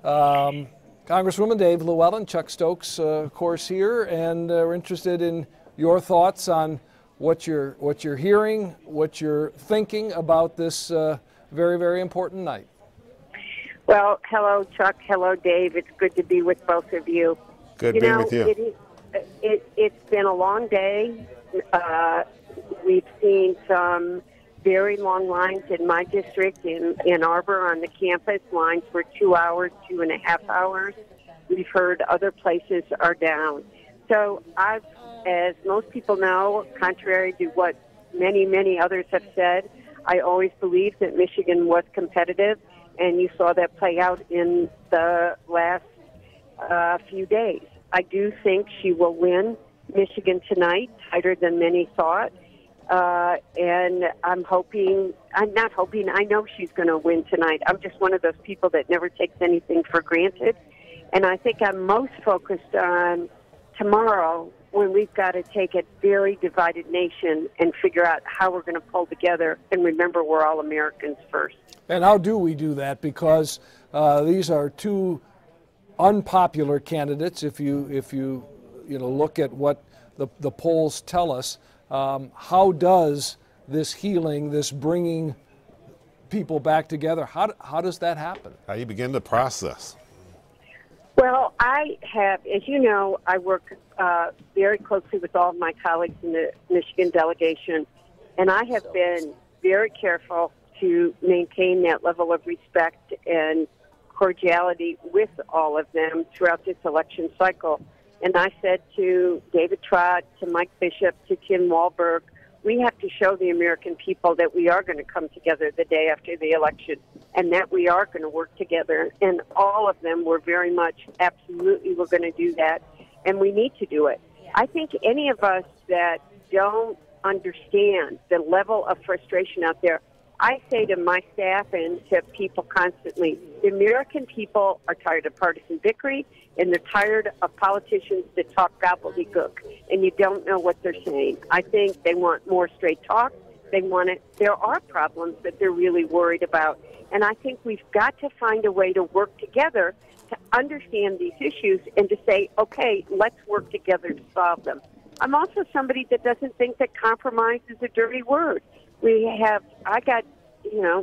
Congresswoman Dave Llewellyn, Chuck Stokes, of course, here, and we're interested in your thoughts on what you're hearing, what you're thinking about this very, very important night. Well, hello, Chuck. Hello, Dave. It's good to be with both of you. Good being with you. It's been a long day. We've seen some very long lines in my district in Ann Arbor on the campus. Lines for 2 hours, 2.5 hours. We've heard other places are down. So as most people know, contrary to what many, many others have said, I always believed that Michigan was competitive, and you saw that play out in the last few days. I do think she will win Michigan tonight, tighter than many thought. And I know she's going to win tonight. I'm just one of those people that never takes anything for granted. And I think I'm most focused on tomorrow, when we've got to take a very divided nation and figure out how we're going to pull together and remember we're all Americans first. And how do we do that? Because these are two unpopular candidates. If you look at what the polls tell us, how does this healing, this bringing people back together, how does that happen? How you begin the process? Well, I have, as you know, I work very closely with all of my colleagues in the Michigan delegation, and I have been very careful to maintain that level of respect and cordiality with all of them throughout this election cycle. And I said to David Trott, to Mike Bishop, to Tim Walberg, we have to show the American people that we are going to come together the day after the election and that we are going to work together. And all of them were very much, absolutely, we're going to do that, and we need to do it. I think any of us that don't understand the level of frustration out there, I say to my staff and to people constantly, the American people are tired of partisan victory, and they're tired of politicians that talk gobbledygook, and you don't know what they're saying. I think they want more straight talk. They want it. There are problems that they're really worried about, and I think we've got to find a way to work together to understand these issues and to say, okay, let's work together to solve them. I'm also somebody that doesn't think that compromise is a dirty word. I got,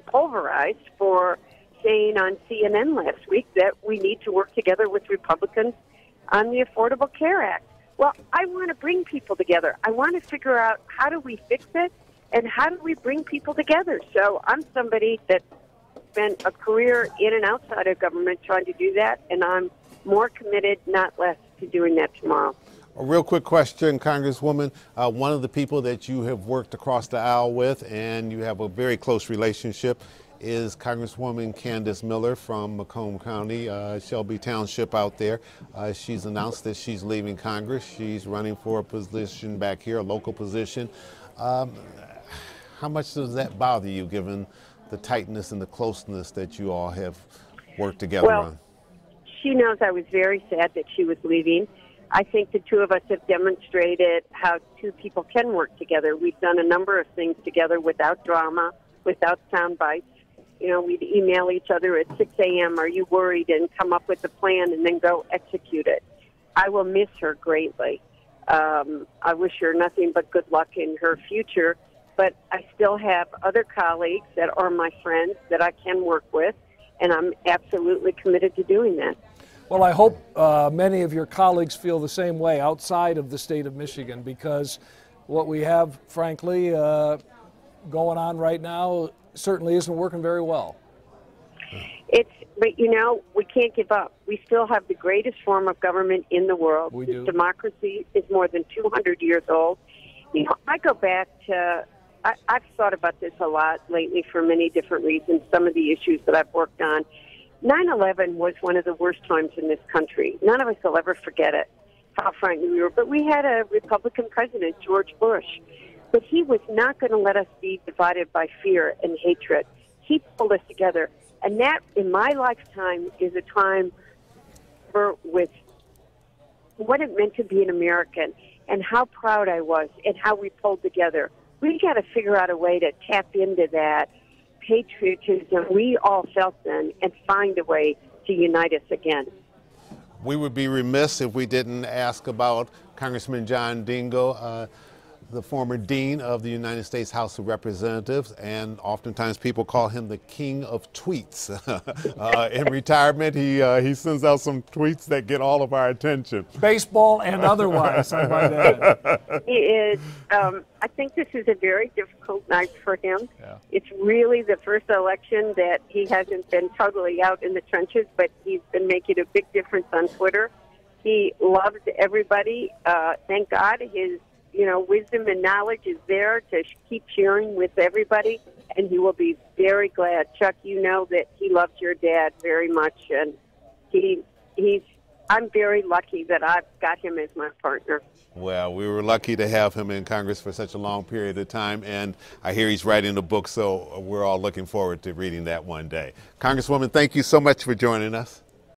pulverized for saying on CNN last week that we need to work together with Republicans on the Affordable Care Act. Well, I want to bring people together. I want to figure out how do we fix it and how do we bring people together. So I'm somebody that spent a career in and outside of government trying to do that, and I'm more committed, not less, to doing that tomorrow. A real quick question, Congresswoman. One of the people that you have worked across the aisle with and you have a very close relationship is Congresswoman Candace Miller from Macomb County, Shelby Township out there. She's announced that she's leaving Congress. She's running for a position back here, a local position. How much does that bother you, given the tightness and the closeness that you all have worked together on? She knows I was very sad that she was leaving. I think the two of us have demonstrated how two people can work together. We've done a number of things together without drama, without sound bites. We'd email each other at 6 a.m., are you worried, and come up with a plan and then go execute it. I will miss her greatly. I wish her nothing but good luck in her future, but I still have other colleagues that are my friends that I can work with, and I'm absolutely committed to doing that. Well, I hope many of your colleagues feel the same way outside of the state of Michigan, because what we have, frankly, going on right now certainly isn't working very well. But we can't give up. We still have the greatest form of government in the world. We do. Democracy is more than 200 years old. I go back to, I've thought about this a lot lately for many different reasons, some of the issues that I've worked on. 9/11 was one of the worst times in this country. None of us will ever forget it, how frightened we were. But we had a Republican president, George Bush, but he was not going to let us be divided by fear and hatred. He pulled us together. And that, in my lifetime, is a time with what it meant to be an American and how proud I was and how we pulled together. We got to figure out a way to tap into that patriotism we all felt then and find a way to unite us again. We would be remiss if we didn't ask about Congressman John Dingell, the former Dean of the United States House of Representatives, and oftentimes people call him the king of tweets. In retirement, he sends out some tweets that get all of our attention. Baseball and otherwise, I might add. He is, I think this is a very difficult night for him. Yeah. It's really the first election that he hasn't been totally out in the trenches, but he's been making a big difference on Twitter. He loves everybody. Thank God his wisdom and knowledge is there to keep sharing with everybody, and he will be very glad. Chuck, you know that he loves your dad very much, and I'm very lucky that I've got him as my partner. Well, we were lucky to have him in Congress for such a long period of time, and I hear he's writing a book, so we're all looking forward to reading that one day. Congresswoman, thank you so much for joining us.